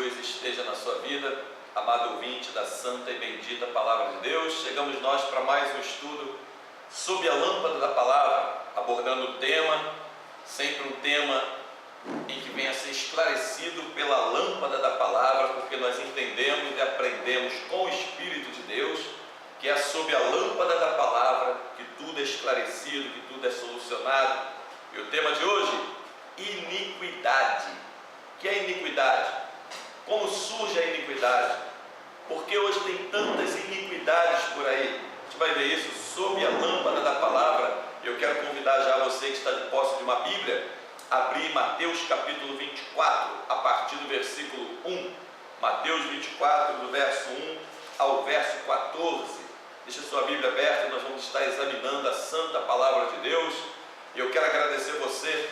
Jesus esteja na sua vida, amado ouvinte da santa e bendita Palavra de Deus. Chegamos nós para mais um estudo sob a lâmpada da Palavra, abordando o tema, sempre um tema em que venha a ser esclarecido pela lâmpada da Palavra, porque nós entendemos e aprendemos com o Espírito de Deus, que é sob a lâmpada da Palavra que tudo é esclarecido, que tudo é solucionado. E o tema de hoje, iniquidade. O que é iniquidade? Como surge a iniquidade? Porque hoje tem tantas iniquidades por aí. A gente vai ver isso sob a lâmpada da Palavra. Eu quero convidar já você que está de posse de uma Bíblia, a abrir Mateus capítulo 24, a partir do versículo 1. Mateus 24, do verso 1 ao verso 14. Deixa a sua Bíblia aberta, nós vamos estar examinando a santa Palavra de Deus. E eu quero agradecer você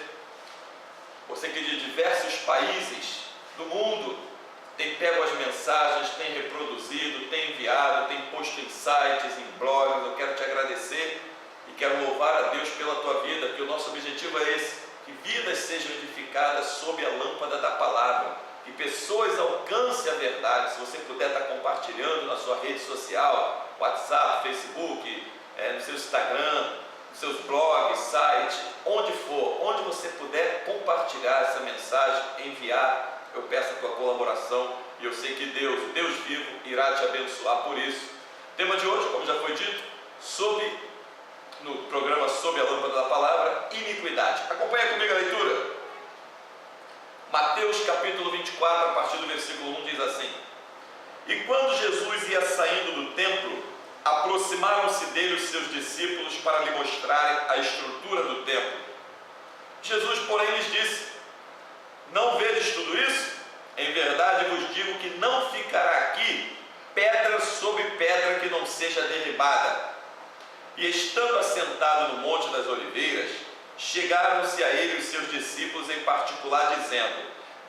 que de diversos países do mundo tem pego as mensagens, tem reproduzido, tem enviado, tem posto em sites, em blogs. Eu quero te agradecer e quero louvar a Deus pela tua vida, que o nosso objetivo é esse, que vidas sejam edificadas sob a lâmpada da Palavra, que pessoas alcancem a verdade. Se você puder estar compartilhando na sua rede social, WhatsApp, Facebook, no seu Instagram, nos seus blogs, sites, onde for, onde você puder compartilhar essa mensagem, enviar, eu peço a tua colaboração e eu sei que Deus vivo, irá te abençoar por isso. O tema de hoje, como já foi dito, no programa Sob a Lâmpada da Palavra, iniquidade. Acompanha comigo a leitura. Mateus capítulo 24, a partir do versículo 1, diz assim: E quando Jesus ia saindo do templo, aproximaram-se dele os seus discípulos para lhe mostrarem a estrutura do templo. Jesus, porém, lhes disse: Não vedes tudo isso? Em verdade vos digo que não ficará aqui pedra sobre pedra que não seja derribada. E estando assentado no Monte das Oliveiras, chegaram-se a ele os seus discípulos em particular, dizendo: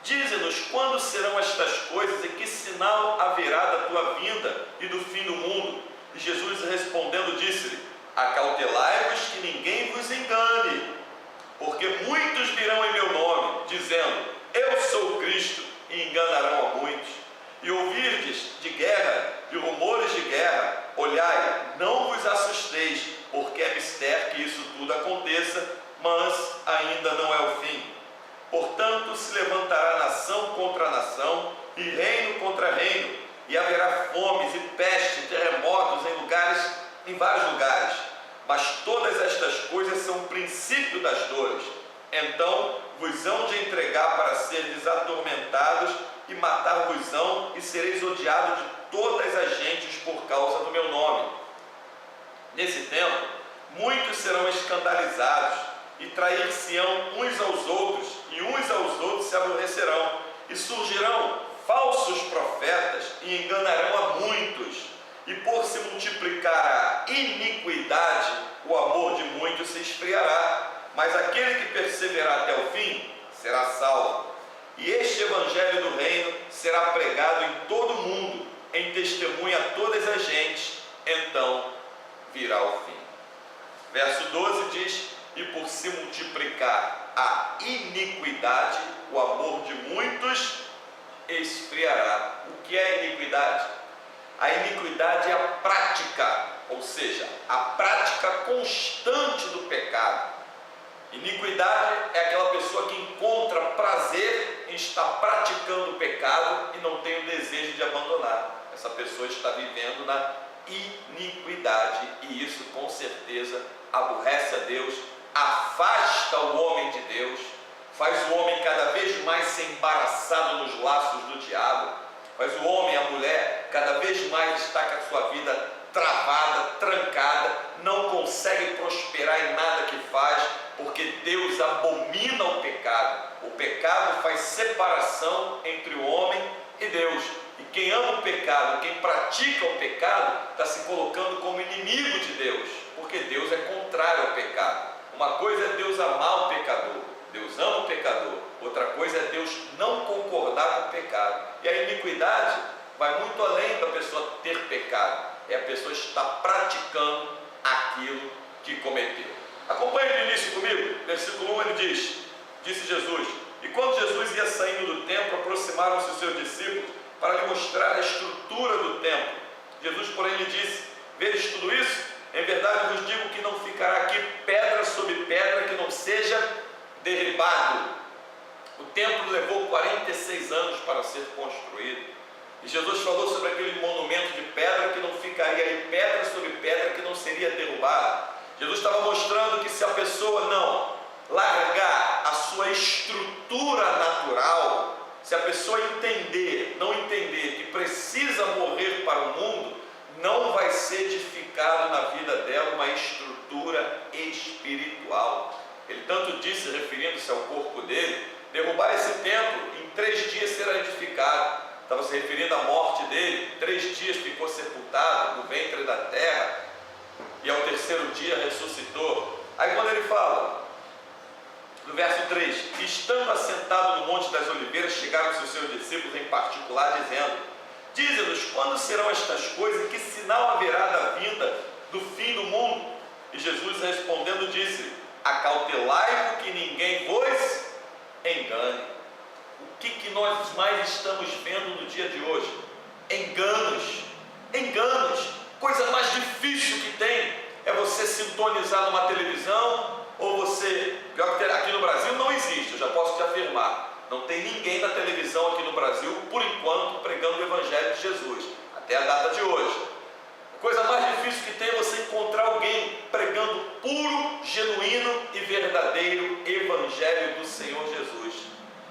Dize-nos quando serão estas coisas e que sinal haverá da tua vinda e do fim do mundo? E Jesus respondendo disse-lhe: Acautelai-vos que ninguém vos engane, porque muitos virão em meu nome, dizendo: Eu sou o Cristo, e enganarão a muitos. E ouvirdes de guerra, de rumores de guerra, olhai, não vos assusteis, porque é mister que isso tudo aconteça, mas ainda não é o fim. Portanto, se levantará nação contra nação, e reino contra reino, e haverá fomes e peste, terremotos em vários lugares. Mas todas estas coisas são o princípio das dores. Então vos hão de entregar para seres atormentados, e matar-vos-ão, e sereis odiados de todas as gentes por causa do meu nome. Nesse tempo, muitos serão escandalizados, e trair-se-ão uns aos outros, e uns aos outros se aborrecerão, e surgirão falsos profetas, e enganarão a muitos. E por se multiplicar a iniquidade, o amor de muitos se esfriará. Mas aquele que perseverar até o fim será salvo. E este evangelho do reino será pregado em todo o mundo, em testemunha a todas as gentes, então virá o fim. Verso 12 diz: E por se multiplicar a iniquidade, o amor de muitos esfriará. O que é iniquidade? A iniquidade é a prática, ou seja, a prática constante do pecado. Iniquidade é aquela pessoa que encontra prazer em estar praticando o pecado e não tem o desejo de abandonar. Essa pessoa está vivendo na iniquidade, e isso com certeza aborrece a Deus, afasta o homem de Deus, faz o homem cada vez mais ser embaraçado nos laços do diabo, faz o homem e a mulher cada vez mais estar com a sua vida travada, trancada, não consegue prosperar em nada que faz, porque Deus abomina o pecado. O pecado faz separação entre o homem e Deus. E quem ama o pecado, quem pratica o pecado, está se colocando como inimigo de Deus, porque Deus é contrário ao pecado. Uma coisa é Deus amar o pecador, Deus ama o pecador. Outra coisa é Deus não concordar com o pecado. E a iniquidade vai muito além da pessoa ter pecado, é a pessoa estar praticando aquilo que cometeu. Acompanhe o início comigo, versículo 1, ele diz: Disse Jesus: E quando Jesus ia saindo do templo, aproximou aproximaram-se os seus discípulos para lhe mostrar a estrutura do templo. Jesus, porém, lhe disse: vedes tudo isso? Em verdade vos digo que não ficará aqui pedra sobre pedra que não seja derribado. O templo levou 46 anos para ser construído. E Jesus falou sobre aquele monumento de pedra que não ficaria aí pedra sobre pedra que não seria derrubado. Jesus estava mostrando que se a pessoa não largar a sua estrutura natural, se a pessoa não entender que precisa morrer para o mundo, não vai ser edificado na vida dela uma estrutura espiritual. Ele tanto disse, referindo-se ao corpo dele, derrubar esse templo, em 3 dias será edificado. Estava se referindo à morte dele. 3 dias ficou sepultado no ventre da terra, e ao 3º dia ressuscitou. Aí quando ele fala, no verso 3, estando assentado no Monte das Oliveiras, chegaram-se os seus discípulos em particular, dizendo: dize-nos, quando serão estas coisas, e que sinal haverá da vinda do fim do mundo? E Jesus respondendo disse: acautelai-vos que ninguém vos engane. O que nós mais estamos vendo no dia de hoje? Enganos. Coisa mais difícil que tem é você sintonizar numa televisão, ou você, pior que aqui no Brasil não existe, eu já posso te afirmar, não tem ninguém na televisão aqui no Brasil, por enquanto, pregando o Evangelho de Jesus, até a data de hoje. A coisa mais difícil que tem é você encontrar alguém pregando puro, genuíno e verdadeiro Evangelho do Senhor Jesus.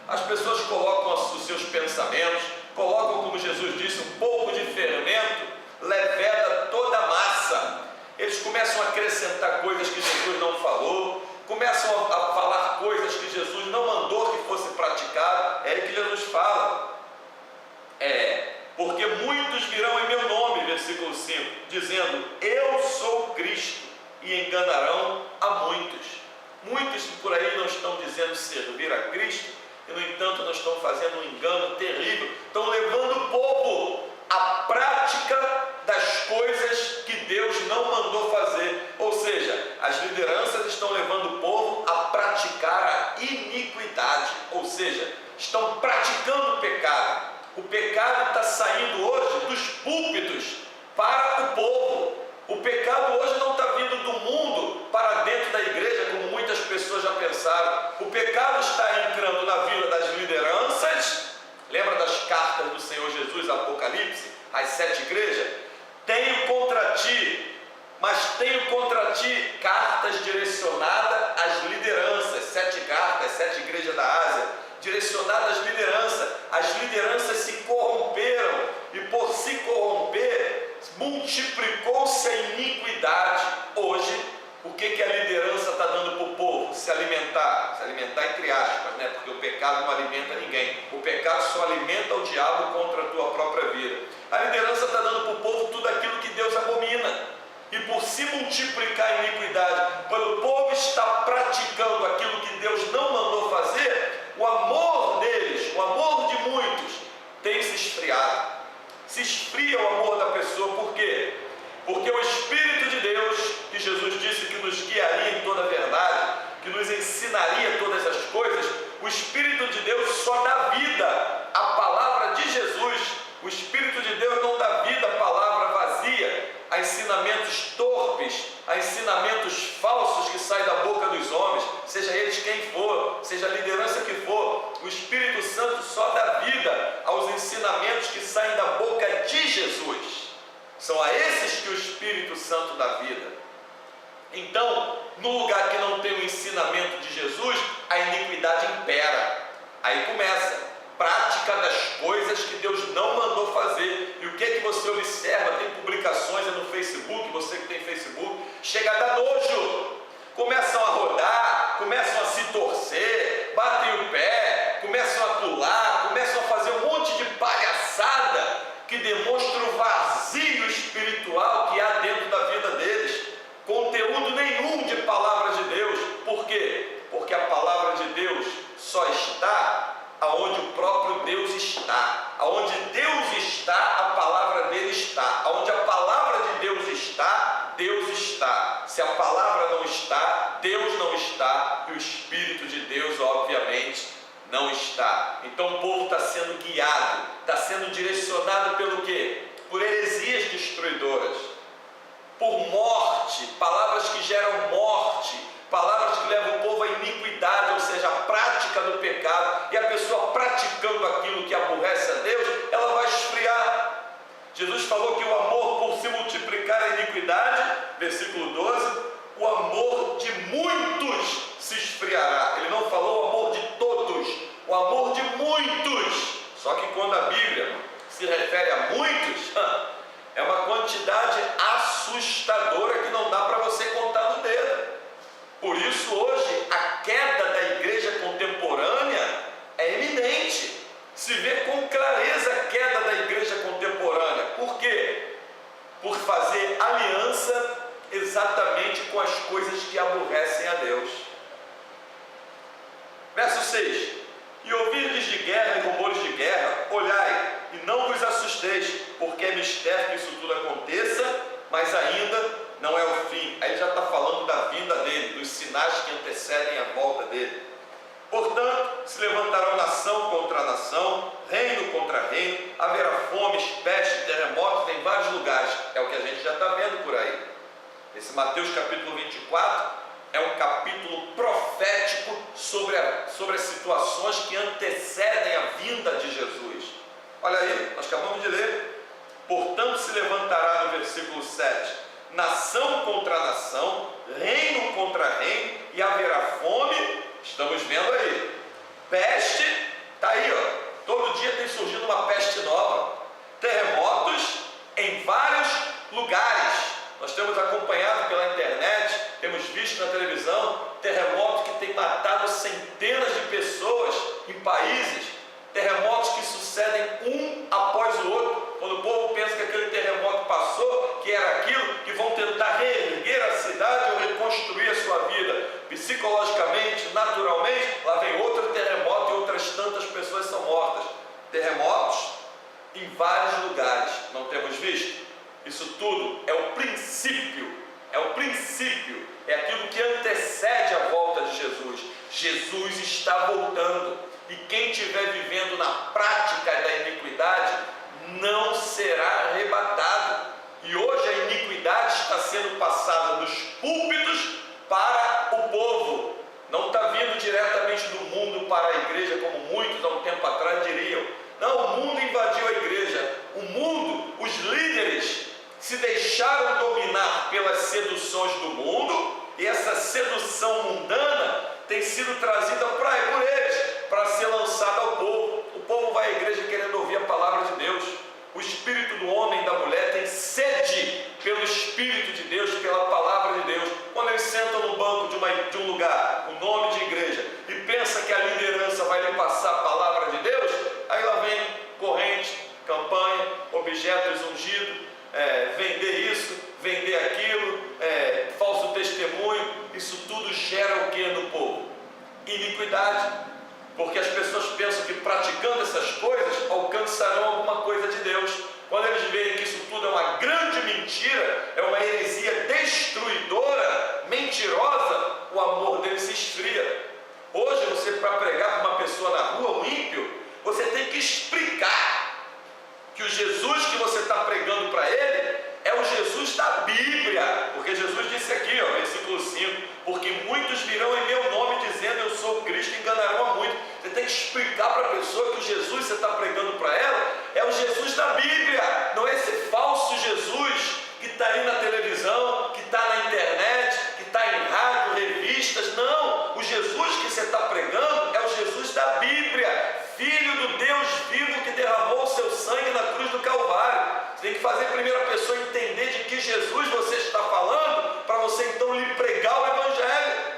As pessoas colocam os seus pensamentos, colocam, como Jesus disse, um pouco de fermento, leveda toda a massa. Eles começam a acrescentar coisas que Jesus não falou, começam a falar coisas que Jesus não mandou que fosse praticado. É aí que Jesus fala, porque muitos virão em meu nome, versículo 5, dizendo: eu sou Cristo, e enganarão a muitos. Muitos por aí não estão dizendo servir a Cristo, e no entanto não estão fazendo um engano terrível, estão levando o povo à prática das coisas que Deus não mandou fazer. Ou seja, as lideranças estão levando o povo a praticar a iniquidade, ou seja, estão praticando o pecado. O pecado está saindo hoje dos púlpitos para o povo. O pecado hoje não está vindo do mundo para dentro da igreja, como muitas pessoas já pensaram. O pecado está entrando na vida das lideranças. Lembra das cartas do Senhor Jesus, Apocalipse, às 7 igrejas? Tenho contra ti, mas tenho contra ti cartas direcionadas às lideranças. 7 cartas, 7 igrejas da Ásia, direcionadas às lideranças. As lideranças se corromperam, e por se corromper, multiplicou-se a iniquidade. Hoje, o que a liderança está dando para o povo? Se alimentar entre aspas, né? Porque o pecado não alimenta ninguém. O pecado só alimenta o diabo contra a tua própria vida. A liderança está dando para o povo tudo aquilo que Deus abomina. E por se multiplicar a iniquidade, quando o povo está praticando aquilo que Deus não mandou fazer, o amor deles, o amor de muitos, tem se esfriado. Se esfria o amor da pessoa. Por quê? Porque o Espírito de Deus, que Jesus disse que nos guiaria em toda a verdade, que nos ensinaria todas as coisas, o Espírito de Deus só dá vida à palavra de Jesus. O Espírito de Deus não dá vida à palavra vazia, a ensinamentos torpes, a ensinamentos falsos que saem da boca dos homens, seja eles quem for, seja a liderança que for. O Espírito Santo só dá vida aos ensinamentos que saem da boca de Jesus. São a esses que o Espírito Santo dá vida. Então, no lugar que não tem o ensinamento de Jesus, a iniquidade impera. Aí começa prática das coisas que Deus não mandou fazer. E o que você observa? Tem publicações no Facebook, você que tem Facebook, chega a dar nojo. Começam a rodar, começam a se torcer, batem o pé, começam a pular, começam a fazer um monte de palhaçada que demonstra o vazio espiritual que há dentro da vida deles. Conteúdo nenhum de palavra de Deus. Por quê? Porque a palavra de Deus só está aonde o próprio Deus está. Aonde Deus está, a palavra dele está. Aonde a palavra de Deus está, Deus está. Se a palavra não está, Deus não está. E o Espírito de Deus, obviamente, não está. Então o povo está sendo sendo guiado, está sendo direcionado pelo quê? Por heresias destruidoras, por morte, palavras que geram morte, palavras que levam o povo à iniquidade, ou seja, a prática do pecado, e a pessoa praticando aquilo que aborrece a Deus, ela vai esfriar. Jesus falou que o amor, por se multiplicar a iniquidade, versículo 12, o amor de muitos se esfriará. Ele não falou o amor de todos, o amor de muitos. Só que quando a Bíblia se refere a muitos, é uma quantidade assustadora que não dá para você contar no dedo. Por isso hoje a queda da igreja contemporânea é iminente. Se vê com clareza a queda da igreja contemporânea. Por quê? Por fazer aliança exatamente com as coisas que aborrecem a Deus. Verso 6: E ouvirdes de guerra e rumores de guerra, olhai, e não vos assusteis, porque é mistério que isso tudo aconteça, mas ainda não é o fim. Aí ele já está falando da vinda dele, dos sinais que antecedem a volta dele. Portanto, se levantarão nação contra nação, reino contra reino, haverá fomes, peste, terremotos em vários lugares. É o que a gente já está vendo por aí. Esse Mateus capítulo 24 é um capítulo profético sobre as situações que antecedem a vinda de Jesus. Olha aí, nós acabamos de ler. Portanto, se levantará, no versículo 7, nação contra nação, reino contra reino, e haverá fome. Estamos vendo aí. Peste, está aí, ó. Todo dia tem surgido uma peste nova. Terremotos em vários lugares. Nós temos acompanhado pela internet, temos visto na televisão, terremotos que têm matado centenas de pessoas em países, terremotos que sucedem um após o outro. Quando o povo pensa que aquele terremoto passou, que era aquilo, que vão tentar reerguer a cidade ou reconstruir a sua vida, psicologicamente, naturalmente, lá vem outro terremoto e outras tantas pessoas são mortas. Terremotos em vários lugares, não temos visto? Isso tudo é o princípio, é aquilo que antecede a volta de Jesus. Jesus está voltando, e quem estiver vivendo na prática da iniquidade não será arrebatado. E hoje a iniquidade está sendo passada dos púlpitos para o povo, não está vindo diretamente do mundo para a igreja, como muitos há um tempo atrás diriam. Não, o mundo invadiu a igreja, o mundo, os líderes se deixaram dominar pelas seduções do mundo, e essa sedução mundana tem sido trazida por eles, para ser lançada ao povo. O povo vai à igreja querendo ouvir a palavra de Deus. O espírito do homem e da mulher tem sede pelo Espírito de Deus, pela palavra de Deus. Quando eles sentam no banco de um lugar, o nome de igreja, e pensa que a liderança vai lhe passar a palavra de Deus, aí lá vem corrente, campanha, objetos ungidos, vender isso, vender aquilo, falso testemunho. Isso tudo gera o que no povo? Iniquidade. Porque as pessoas pensam que praticando essas coisas alcançarão alguma coisa de Deus. Quando eles veem que isso tudo é uma grande mentira, é uma heresia destruidora, mentirosa, o amor deles se esfria. Hoje, você, para pregar para uma pessoa na rua, um ímpio, você tem que explicar que o Jesus que você está pregando para ele é o Jesus da Bíblia. Porque Jesus disse aqui, ó, versículo 5, porque muitos virão em meu nome dizendo eu sou Cristo e enganarão a muitos. Você tem que explicar para a pessoa que o Jesus que você está pregando para ela é o Jesus da Bíblia, não é esse falso Jesus que está aí na televisão, que está na internet, que está em rádio, revistas. Não, o Jesus que você está pregando é o Jesus da Bíblia, Filho do Deus vivo que derramou o seu sangue na cruz do Calvário. Você tem que fazer primeiro a pessoa entender de que Jesus você está falando, para você então lhe pregar o Evangelho.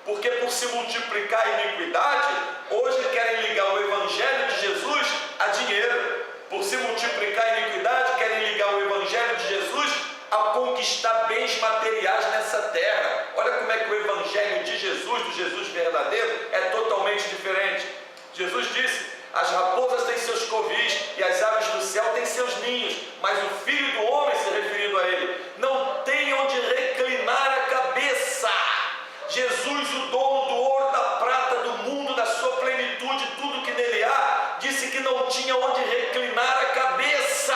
Porque por se multiplicar a iniquidade, hoje querem ligar o Evangelho de Jesus a dinheiro. Por se multiplicar a iniquidade, querem ligar o Evangelho de Jesus a conquistar bens materiais nessa terra. Olha como é que o Evangelho de Jesus, do Jesus verdadeiro, é totalmente diferente. Jesus disse: as raposas têm seus covis e as aves do céu têm seus ninhos, mas o Filho do Homem, se referindo a ele, não tem onde reclinar a cabeça. Jesus, o dono do ouro, da prata, do mundo, da sua plenitude, tudo que nele há, disse que não tinha tinha onde reclinar a cabeça,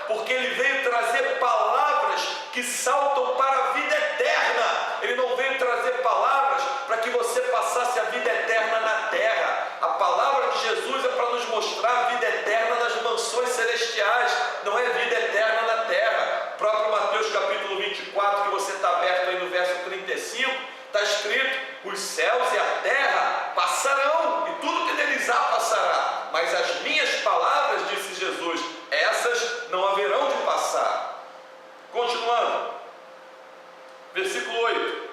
porque ele veio trazer palavras que saltam para a vida eterna. Ele não veio trazer palavras para que você passasse a vida eterna na terra. A palavra de Jesus é para nos mostrar a vida eterna nas mansões celestiais, não é vida eterna na terra. O próprio Mateus capítulo 24, que você está aberto aí no verso 35, está escrito: os céus e a terra passarão, e tudo que neles há passará, mas as minhas palavras, disse Jesus, essas não haverão de passar. Continuando, versículo 8: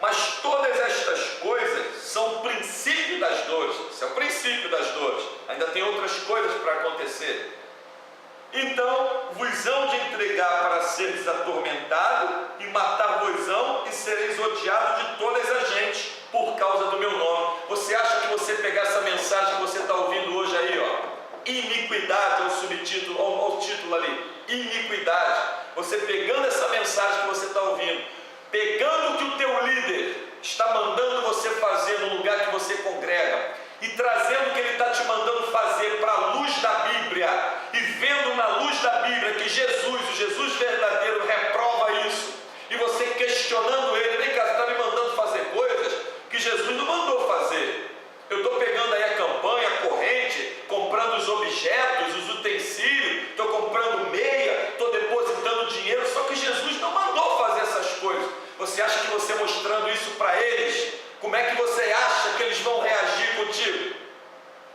mas todas estas coisas são o princípio das dores. Isso é o princípio das dores, ainda tem outras coisas para acontecer. Então vos hão de entregar para seres atormentado, e matar-vos-ão, e sereis odiados de todas as gentes por causa do meu nome. Você acha que você pegar essa mensagem que você está ouvindo hoje aí, ó, iniquidade, é o subtítulo, ou o título ali, iniquidade, você pegando essa mensagem que você está ouvindo, pegando o que o teu líder está mandando você fazer no lugar que você congrega, e trazendo o que ele está te mandando fazer para a luz da Bíblia, e vendo na luz da Bíblia que Jesus, o Jesus verdadeiro, reprova isso, e você questionando ele: vem cá, você está me mandando fazer coisas que Jesus não mandou fazer. Eu estou pegando aí a campanha, a corrente, comprando os objetos, os utensílios, estou comprando meia, estou depositando dinheiro, só que Jesus não mandou fazer essas coisas. Você acha que você mostrando isso para eles, como é que você acha que eles vão reagir contigo?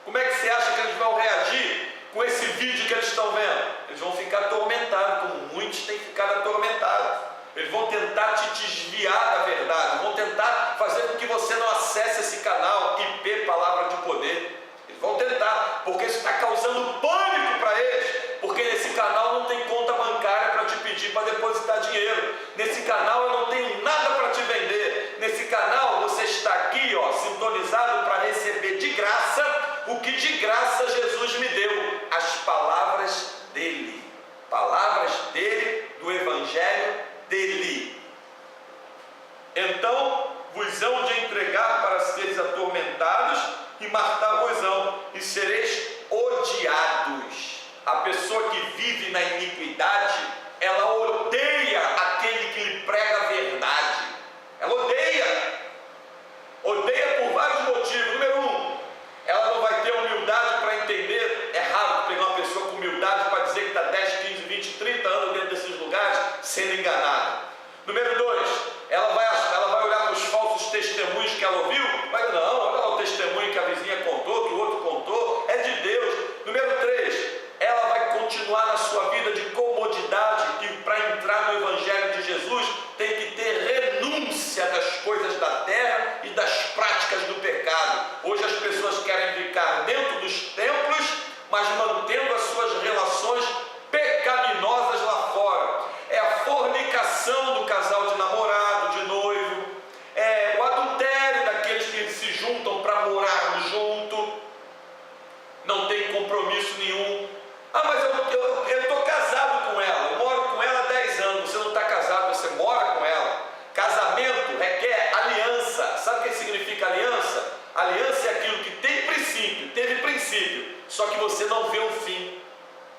Como é que você acha que eles vão reagir com esse vídeo que eles estão vendo? Eles vão ficar atormentados, como muitos têm ficado atormentados. Eles vão tentar te desviar da verdade, vão tentar fazer com que você não acesse esse canal IP Palavra de Poder. Eles vão tentar, porque isso está causando pânico para eles, porque nesse canal não tem conta bancária para te pedir para depositar dinheiro. Nesse canal eu não tenho nada para te vender. Nesse canal você está aqui, ó, sintonizado para receber de graça o que de graça Jesus me deu, as palavras dele, do Evangelho dele. Então vos hão de entregar para seres atormentados, e matar-vos-ão, e sereis odiados. A pessoa que vive na iniquidade, ela odeia aquele que lhe prega a verdade. Ela odeia por vários motivos. Número 1, ela não vai ter humildade para entender. É raro pegar uma pessoa com humildade para dizer que está 10, 15, 20, 30 anos dentro desses lugares sendo enganada. Número 2, ela vai olhar para os falsos testemunhos que ela ouviu, mas não, olha lá o testemunho que a vizinha contou, que o outro contou, é de Deus. Número 3, ela vai continuar na sua vida de comodidade, e para entrar no Evangelho de Jesus tem que ter renúncia das coisas da terra e das práticas do pecado. Hoje as pessoas querem ficar dentro dos templos, mas mantendo as suas relações pecaminosas lá fora. É a fornicação do casal de namorado, de noivo, é o adultério daqueles que se juntam para morar junto, não tem compromisso nenhum. Ah, mas eu estou casado com ela, eu moro com ela há 10 anos. Você não está casado, você mora com ela. Casamento requer aliança. Sabe o que significa aliança? Aliança é aquilo que tem princípio, teve princípio, só que você não vê o fim.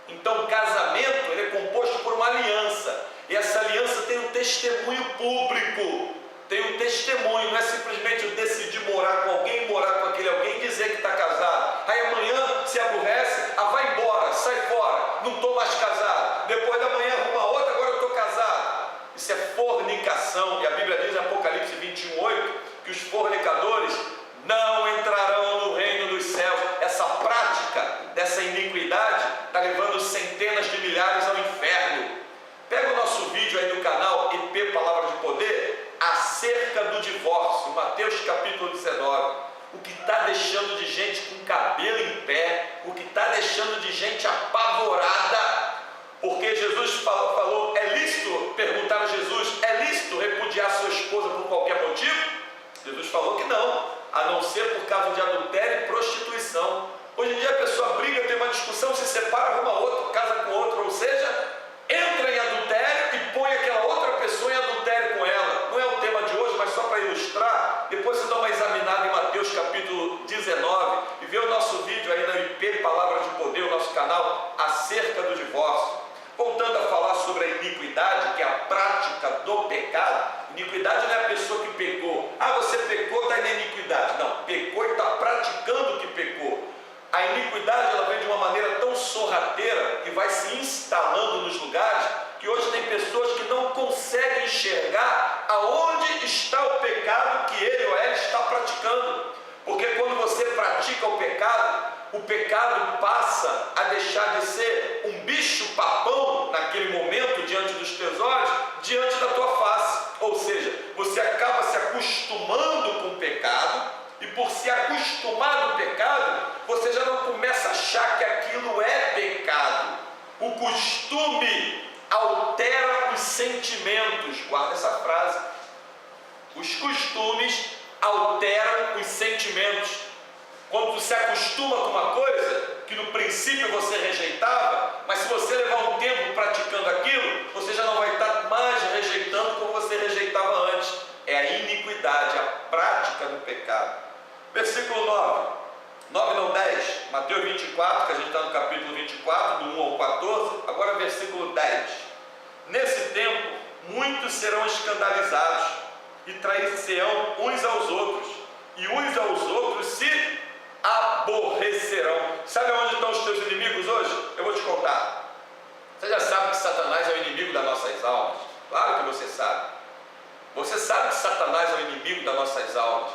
Então casamento, ele é composto por uma aliança, e essa aliança tem um testemunho público, tem um testemunho, não é simplesmente eu decidir morar com alguém, morar com aquele alguém e dizer que está casado. Aí amanhã se aborrece, vai embora, sai fora, não estou mais casado. Depois da manhã arruma outra, agora eu estou casado. Isso é fornicação, e a Bíblia diz em Apocalipse 21:8 que os fornicadores não entrarão no reino dos céus. Essa prática dessa iniquidade está levando centenas de milhares ao inferno. Pega o nosso vídeo aí no canal IP Palavra de Poder acerca do divórcio, Mateus capítulo 19. O que está deixando de gente com cabelo em pé, o que está deixando de gente apavorada, porque Jesus falou: é lícito, perguntaram a Jesus, é lícito repudiar sua esposa por qualquer motivo? Jesus falou que não, a não ser por causa de adultério e prostituição. Hoje em dia a pessoa briga, tem uma discussão, se separa, arruma outro, casa com outro, ou seja, entra em adultério e põe aquela outra pessoa em adultério com ela. Não é o tema de hoje, mas só para ilustrar. Depois você dá uma examinada em Mateus capítulo 19 e vê o nosso vídeo aí na IP Palavra de Poder, o nosso canal acerca do divórcio. Voltando a falar sobre a iniquidade, que é a prática do pecado. Iniquidade não é a pessoa que pecou. Ah, você pecou, está na iniquidade. Não, pecou e está praticando o que pecou. A iniquidade, ela vem de uma maneira tão sorrateira e vai se instalando nos lugares, que hoje tem pessoas que não conseguem enxergar aonde está o pecado que ele ou ela está praticando. Porque quando você pratica o pecado passa a deixar de ser um bicho papão naquele momento diante dos teus olhos, diante da tua face. Ou seja, você acaba se acostumando com o pecado, e por se acostumar do pecado, você já não começa a achar que aquilo é pecado. O costume altera os sentimentos. Guarda essa frase. Os costumes alteram os sentimentos. Quando você se acostuma com uma coisa que no princípio você rejeitava, mas se você levar um tempo praticando aquilo, você já não vai estar mais rejeitando como você rejeitava antes. É a iniquidade, a prática do pecado. Versículo 10, Mateus 24, que a gente está no capítulo 24, do 1 ao 14, agora versículo 10. Nesse tempo, muitos serão escandalizados e trair-se-ão uns aos outros, e uns aos outros se aborrecerão. Sabe onde estão os teus inimigos hoje? Eu vou te contar. Você já sabe que Satanás é o inimigo das nossas almas. Claro que você sabe. Você sabe que Satanás é o inimigo das nossas almas.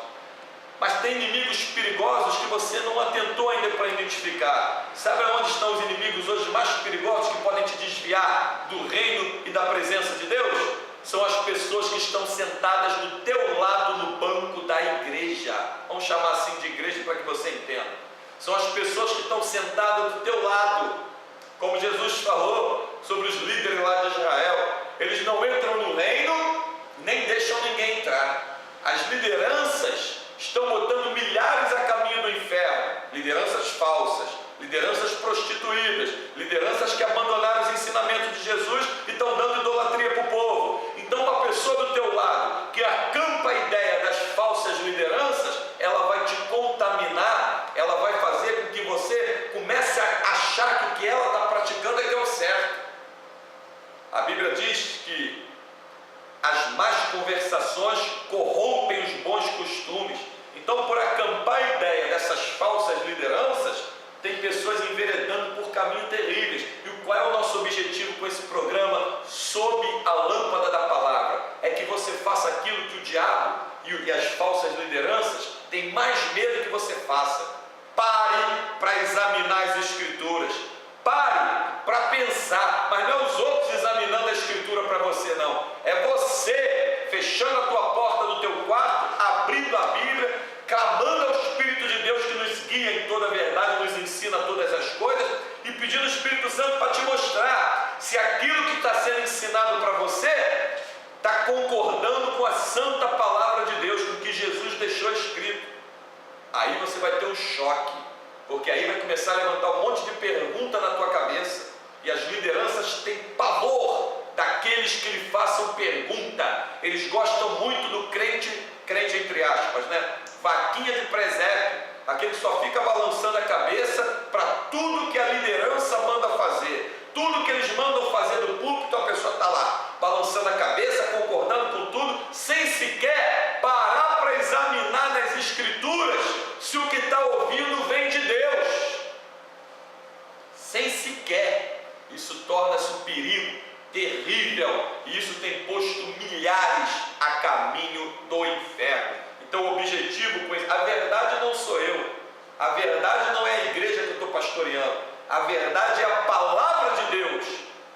Mas tem inimigos perigosos que você não atentou ainda para identificar. Sabe onde estão os inimigos hoje mais perigosos que podem te desviar do reino e da presença de Deus? São as pessoas que estão sentadas do teu lado no banco da igreja. Vamos chamar assim de igreja para que você entenda. São as pessoas que estão sentadas do teu lado. Como Jesus falou sobre os líderes lá de Israel. Eles não entram no reino, nem deixam ninguém entrar. As lideranças estão botando milhares a caminho do inferno. Lideranças falsas, lideranças prostituídas, lideranças que abandonaram os ensinamentos de Jesus e estão dando idolatria para o povo. Então uma pessoa do teu lado que acampa a ideia das falsas lideranças, ela vai te contaminar, ela vai fazer com que você comece a achar que o que ela está praticando é que é o certo. A Bíblia diz que as más conversações corrompem os bons costumes. Então, por acampar a ideia dessas falsas lideranças, tem pessoas enveredando por caminhos terríveis. E qual é o nosso objetivo com esse programa Sob a Lâmpada da Palavra? É que você faça aquilo que o diabo e as falsas lideranças têm mais medo que você faça. Pare para examinar as Escrituras. Pare para pensar, mas não os outros examinando a Escritura para você, não. É você fechando a tua porta do teu quarto, abrindo a Bíblia, clamando ao Espírito de Deus que nos guia em toda a verdade, nos ensina todas as coisas, e pedindo ao Espírito Santo para te mostrar se aquilo que está sendo ensinado para você está concordando com a santa palavra de Deus, com o que Jesus deixou escrito. Aí você vai ter um choque, porque aí vai começar a levantar um monte de pergunta na tua cabeça, e as lideranças têm pavor daqueles que lhe façam pergunta. Eles gostam muito do crente entre aspas, né? Vaquinha de presépio, aquele que só fica balançando a cabeça para tudo que a liderança manda fazer. Tudo que eles mandam fazer do púlpito, a pessoa está lá, balançando a cabeça, concordando com tudo, sem sequer parar para examinar nas Escrituras se o que está ouvindo vem de Deus. Sem sequer. Isso torna-se um perigo terrível, e isso tem posto milhares a caminho do inferno. Então o objetivo com isso, a verdade não sou eu, a verdade não é a igreja que eu estou pastoreando, a verdade é a palavra de Deus,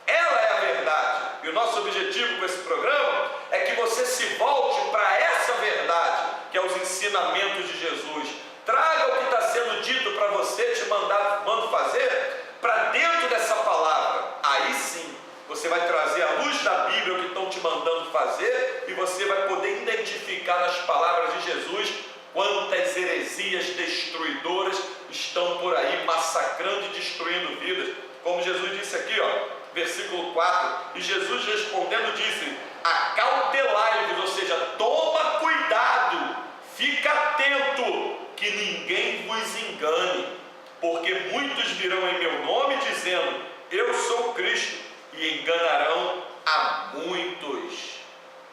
ela é a verdade. E o nosso objetivo com esse programa é que você se volte para essa verdade, que é os ensinamentos de Jesus. Traga o que está sendo dito para você, te mando fazer, para dentro dessa palavra. Aí sim, você vai trazer à luz da Bíblia o que estão te mandando fazer, e você vai poder identificar nas palavras de Jesus quantas heresias destruidoras estão por aí massacrando e destruindo vidas. Como Jesus disse aqui, versículo 4, e Jesus respondendo disse: acautelai-vos, ou seja, toma cuidado, fica atento, que ninguém vos engane, porque muitos virão em meu nome dizendo: sou o Cristo, e enganarão a muitos.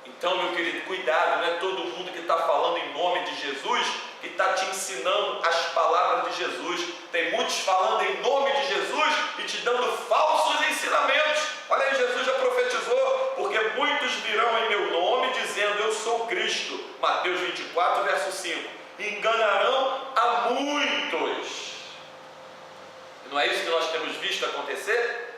Então, meu querido, cuidado, não é todo mundo que está falando em nome de Jesus que está te ensinando as palavras de Jesus. Tem muitos falando em nome de Jesus e te dando falsos ensinamentos. Olha aí, Jesus já profetizou, porque muitos virão em meu nome dizendo eu sou Cristo. Mateus 24, verso 5. Enganarão a muitos. Não é isso que nós temos visto acontecer?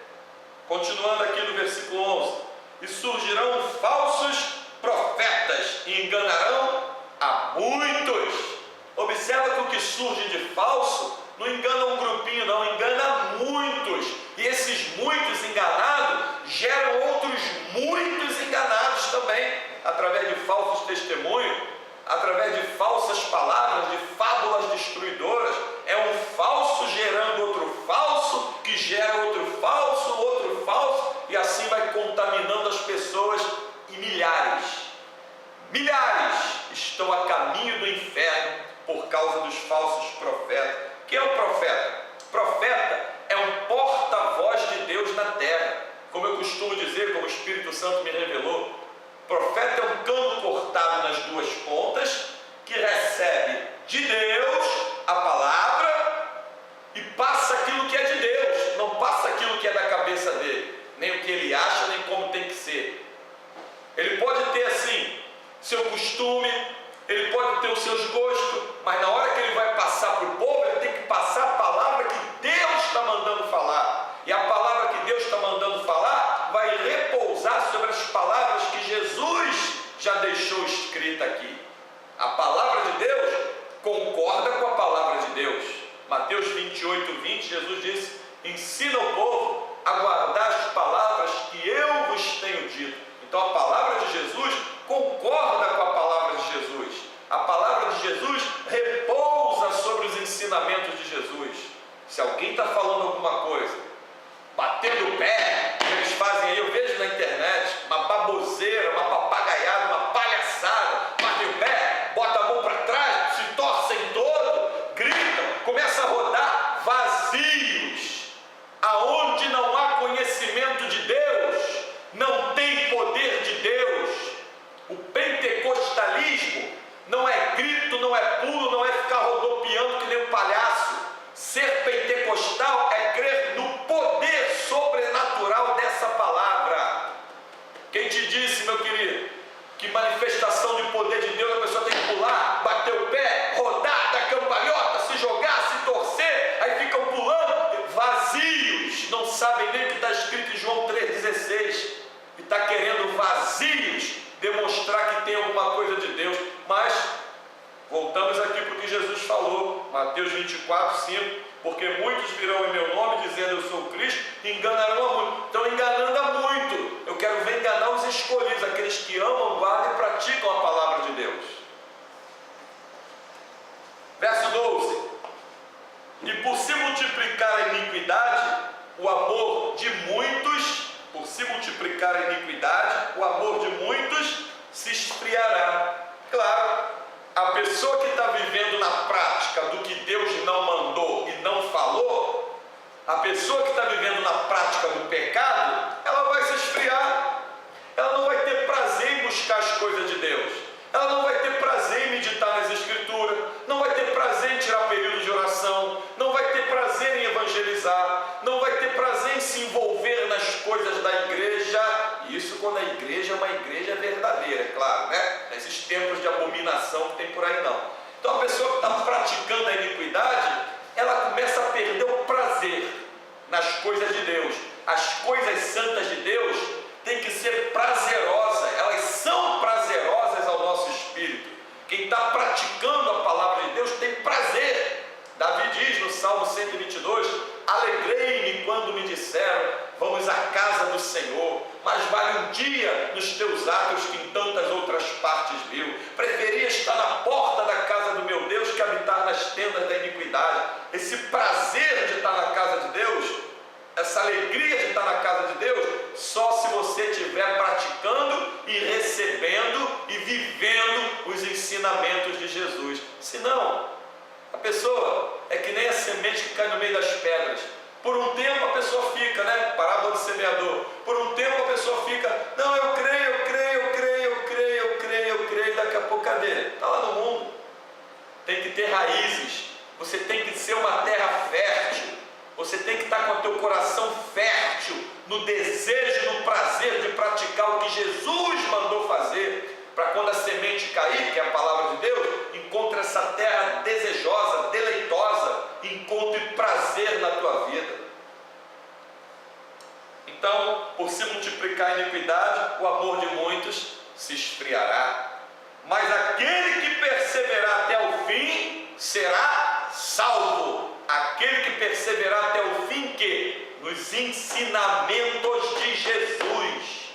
Continuando aqui no versículo 11. E surgirão falsos profetas e enganarão a muitos. Observa que o que surge de falso não engana um grupinho, não, engana muitos. E esses muitos enganados geram outros muitos enganados também, através de falsos testemunhos, através de falsas palavras, de fábulas destruidoras. É um falso gerando outro falso, que gera outro falso, e assim vai contaminando as pessoas, e milhares estão a caminho do inferno por causa dos falsos profetas. Quem é o profeta? Profeta é um porta-voz de Deus na terra. Como eu costumo dizer, como o Espírito Santo me revelou, profeta é um cano cortado nas duas pontas, que recebe de Deus a palavra e passa aquilo que é de Deus, não passa aquilo que é da cabeça dele, nem o que ele acha, nem como tem que ser. Ele pode ter assim seu costume, ele pode ter os seus gostos, mas na hora que ele vai passar para o povo, ele tem que passar a palavra que Deus está mandando falar. E a palavra que Deus está mandando falar vai repousar sobre as palavras que Jesus já deixou escrita aqui. A palavra de Deus concorda com a palavra de Deus. Mateus 28, 20, Jesus disse: ensina o povo a guardar as palavras que eu vos tenho dito. Então a palavra de Jesus concorda com a palavra de Jesus. A palavra de Jesus repousa sobre os ensinamentos de Jesus. Se alguém está falando alguma coisa, batendo o pé, que eles fazem aí, eu vejo na internet, uma baboseira, uma papagaiada, uma palhaçada, bate o pé, bota a mão para trás, se torcem todo, gritam, começa a rodar, vazios. Aonde não há conhecimento de Deus, não tem poder de Deus. O pentecostalismo não é grito, não é pulo, não é ficar rodopiando que nem um palhaço. Ser pentecostal é crer no poder sobrenatural dessa palavra. Quem te disse, meu querido, que manifestação de poder de Deus a pessoa tem que pular, bater o pé, rodar, dar cambalhota, se jogar, se torcer, aí ficam pulando, vazios, não sabem nem o que está escrito em João 3,16, e está querendo vazios demonstrar que tem alguma coisa de Deus. Mas voltamos aqui para o que Jesus falou, Mateus 24, 5, porque muitos virão em meu nome dizendo eu sou Cristo, e enganarão a muito. Estão enganando a muito. Eu quero ver enganar os escolhidos, aqueles que amam, guardam e praticam a palavra de Deus. Verso 12. E por se multiplicar a iniquidade, o amor de muitos, por se multiplicar a iniquidade, o amor de muitos se esfriará. Claro, a pessoa que está vivendo na prática do que Deus não mandou e não falou, a pessoa que está vivendo na prática do pecado, ela vai se esfriar. Ela não vai ter prazer em buscar as coisas de Deus. Ela não vai ter prazer em meditar nas Escrituras, não vai ter prazer em tirar período de oração, não vai ter prazer em evangelizar, não vai ter prazer em se envolver nas coisas da igreja. Isso quando a igreja é uma igreja verdadeira, é claro, né? Nesses tempos de abominação que tem por aí não. Então a pessoa que está praticando a iniquidade, ela começa a perder o prazer nas coisas de Deus. As coisas santas de Deus têm que ser prazerosas, elas são prazerosas ao nosso espírito. Quem está praticando a palavra de Deus tem prazer. Davi diz no Salmo 122, alegrei-me quando me disseram, vamos à casa do Senhor, mas vale um dia nos teus atos que em tantas outras partes viu. Preferia estar na porta da casa do meu Deus que habitar nas tendas da iniquidade. Esse prazer de estar na casa de Deus, essa alegria de estar na casa de Deus, só se você estiver praticando e recebendo e vivendo os ensinamentos de Jesus. Senão, a pessoa é que nem a semente que cai no meio das pedras. Por um tempo a pessoa fica, né? Parábola de tem que ter raízes, você tem que ser uma terra fértil, você tem que estar com o teu coração fértil no desejo, no prazer de praticar o que Jesus mandou fazer, para quando a semente cair, que é a palavra de Deus, encontre essa terra desejosa, deleitosa, encontre prazer na tua vida. Então, por se multiplicar a iniquidade, o amor de muitos se esfriará. Mas aquele que perseverar até o fim será salvo. Aquele que perseverar até o fim, que? Nos ensinamentos de Jesus.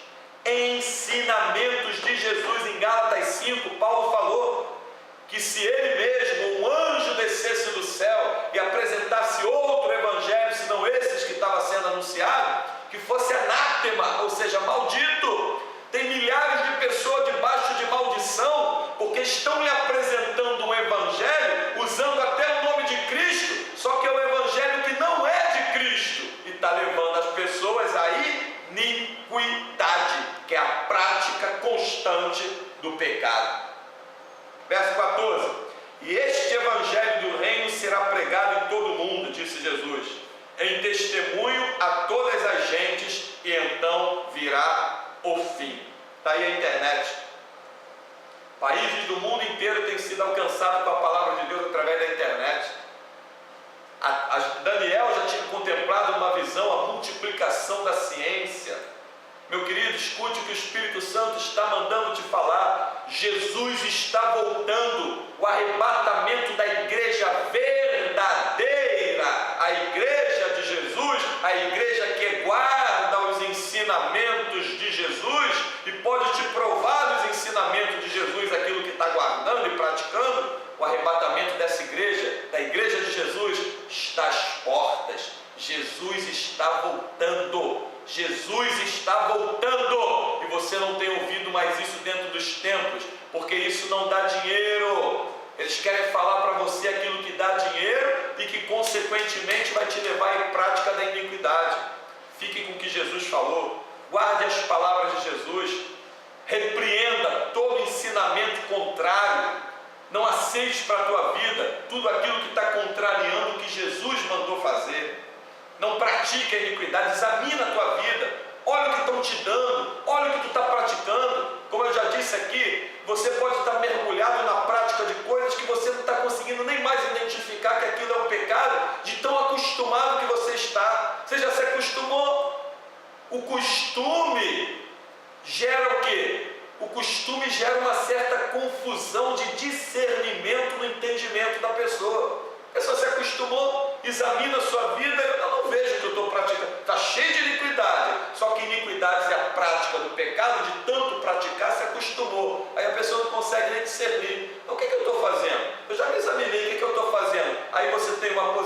Ensinamentos de Jesus. Em Gálatas 5, Paulo falou que se ele mesmo, um anjo, descesse do céu e apresentasse outro evangelho, senão esses que estava sendo anunciado, que fosse anátema, ou seja, maldito. Tem milhares de pessoas debaixo de maldição, porque estão lhe apresentando um evangelho, usando até o nome de Cristo, só que é o evangelho que não é de Cristo, e está levando as pessoas à iniquidade, que é a prática constante do pecado. Verso 14: e este evangelho do reino será pregado em todo o mundo, disse Jesus, em testemunho a todas as gentes, e então virá o fim. Está aí a internet. Países do mundo inteiro têm sido alcançados com a palavra de Deus através da internet. Daniel já tinha contemplado uma visão, a multiplicação da ciência. Meu querido, escute o que o Espírito Santo está mandando te falar. Jesus está voltando. O arrebatamento da igreja verdadeira, a igreja de Jesus, a igreja que guarda os ensinamentos de Jesus e pode te provar nos ensinamentos de Jesus aquilo que está guardando e praticando. O arrebatamento dessa igreja, da igreja de Jesus, está às portas. Jesus está voltando. Jesus está voltando, e você não tem ouvido mais isso dentro dos templos, porque isso não dá dinheiro. Eles querem falar para você aquilo que dá dinheiro e que consequentemente vai te levar à prática da iniquidade. Fique com o que Jesus falou, guarde as palavras de Jesus, repreenda todo ensinamento contrário, não aceite para a tua vida tudo aquilo que está contrariando o que Jesus mandou fazer. Não pratique a iniquidade, examina a tua vida, olha o que estão te dando, olha o que tu está praticando. Como eu já disse aqui, você pode estar mergulhado na prática de coisas que você não está conseguindo nem mais identificar que aquilo é um pecado, de tão acostumado que você está. Você já se acostumou. O costume gera o quê? O costume gera uma certa confusão de discernimento no entendimento da pessoa. A pessoa se acostumou, examina a sua vida, eu não vejo que eu estou praticando, está cheio de iniquidade, só que iniquidades é a prática do pecado, de tanto praticar se acostumou, aí a pessoa não consegue nem discernir. Então o que eu estou fazendo? Eu já me examinei, o que eu estou fazendo? Aí você tem uma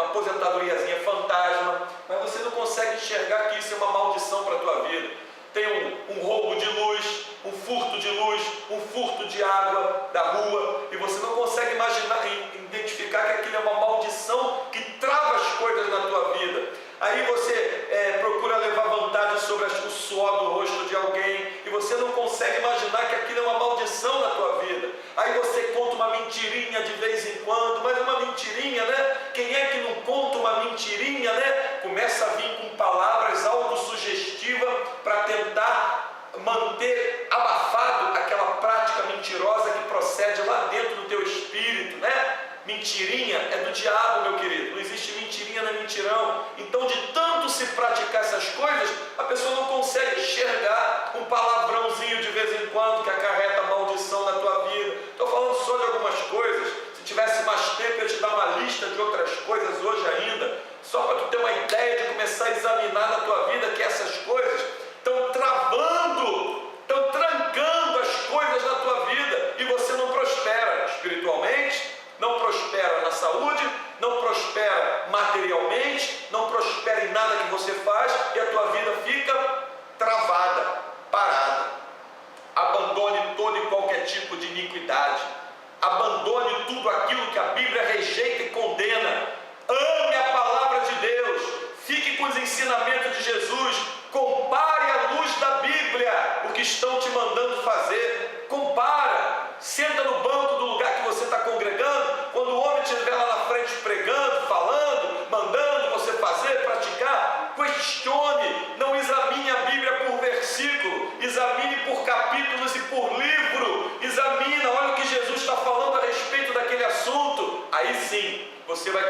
aposentadoriazinha fantasma, mas você não consegue enxergar que isso é uma maldição para a tua vida. Tem um roubo de luz, um furto de luz, um furto de água da rua, e você não consegue imaginar, identificar que aquilo é uma maldição que trava as coisas na tua vida. Aí você procura levar vantagem sobre o suor do rosto de alguém, e você não consegue imaginar que aquilo é uma maldição na tua vida. Aí você conta uma mentirinha de vez em quando, mas uma mentirinha, né? Quem é que não conta uma mentirinha, né? Começa a vir com palavras autossugestivas para tentar manter abafado aquela prática mentirosa que procede lá dentro do teu espírito, né? Mentirinha é do diabo, meu querido. Não existe mentirinha nem mentirão. Então, de tanto se praticar essas coisas, a pessoa não consegue enxergar um palavrãozinho de vez em quando que acarreta maldição na tua vida. Estou falando só de algumas coisas. Se tivesse mais tempo, eu te dar uma lista de outras coisas hoje ainda, só para tu ter uma ideia de começar a examinar na tua vida que essas coisas estão travando, estão trancando as coisas na tua vida, e você não prospera espiritualmente, não prospera na saúde, não prospera materialmente, não prospera em nada que você faz, e a tua vida fica travada, parada. Abandone todo e qualquer tipo de iniquidade, abandone tudo aquilo que a Bíblia rejeita e condena. Ame a palavra de Deus, fique com os ensinamentos de Jesus, compare à luz da Bíblia o que estão te mandando fazer, compara, senta no banco do lugar que você está congregando, quando o homem estiver lá na frente pregando, falando, mandando você fazer, praticar, questione, não examine a Bíblia por versículo, examine por capítulos e por livro, examina, olha o que Jesus está falando a respeito daquele assunto. Aí sim, você vai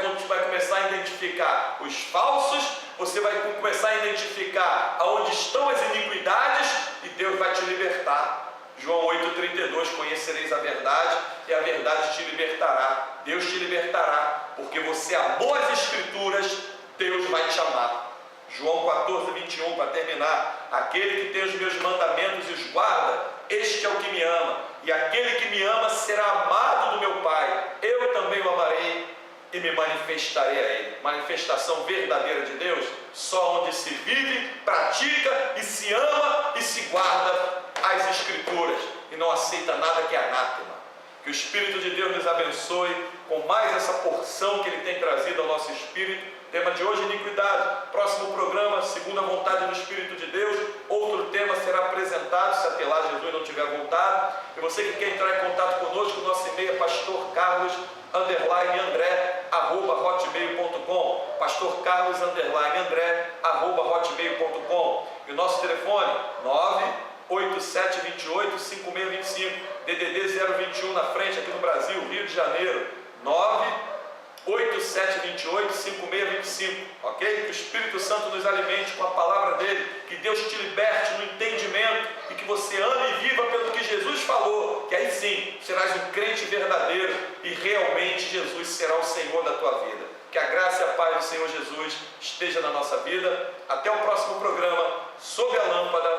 começar a identificar os falsos, você vai começar a identificar aonde estão as iniquidades e Deus vai te libertar. João 8,32, conhecereis a verdade e a verdade te libertará. Deus te libertará, porque você amou as Escrituras, Deus vai te amar. João 14,21, para terminar: aquele que tem os meus mandamentos e os guarda, este é o que me ama, e aquele que me ama será amado do meu Pai, eu também o amarei e me manifestarei a ele. Manifestação verdadeira de Deus, só onde se vive, pratica e se ama e se guarda as Escrituras e não aceita nada que é anátema. Que o Espírito de Deus nos abençoe com mais essa porção que Ele tem trazido ao nosso espírito. Tema de hoje, iniquidade. Próximo programa, segundo a vontade do Espírito de Deus, outro tema será apresentado, se até lá Jesus não tiver voltado. E você que quer entrar em contato conosco, nosso e-mail é pastorcarlos_andré@hotmail.com, pastorcarlos_andré@hotmail.com. E o nosso telefone 987285625, DDD 021 na frente, aqui no Brasil, Rio de Janeiro, 987285625, ok? Que o Espírito Santo nos alimente com a palavra dele, que Deus te liberte no entendimento e que você ame e viva pelo que Jesus falou, que aí sim serás um crente verdadeiro e realmente Jesus será o Senhor da tua vida. Que a graça e a paz do Senhor Jesus esteja na nossa vida. Até o próximo programa, Sob a Lâmpada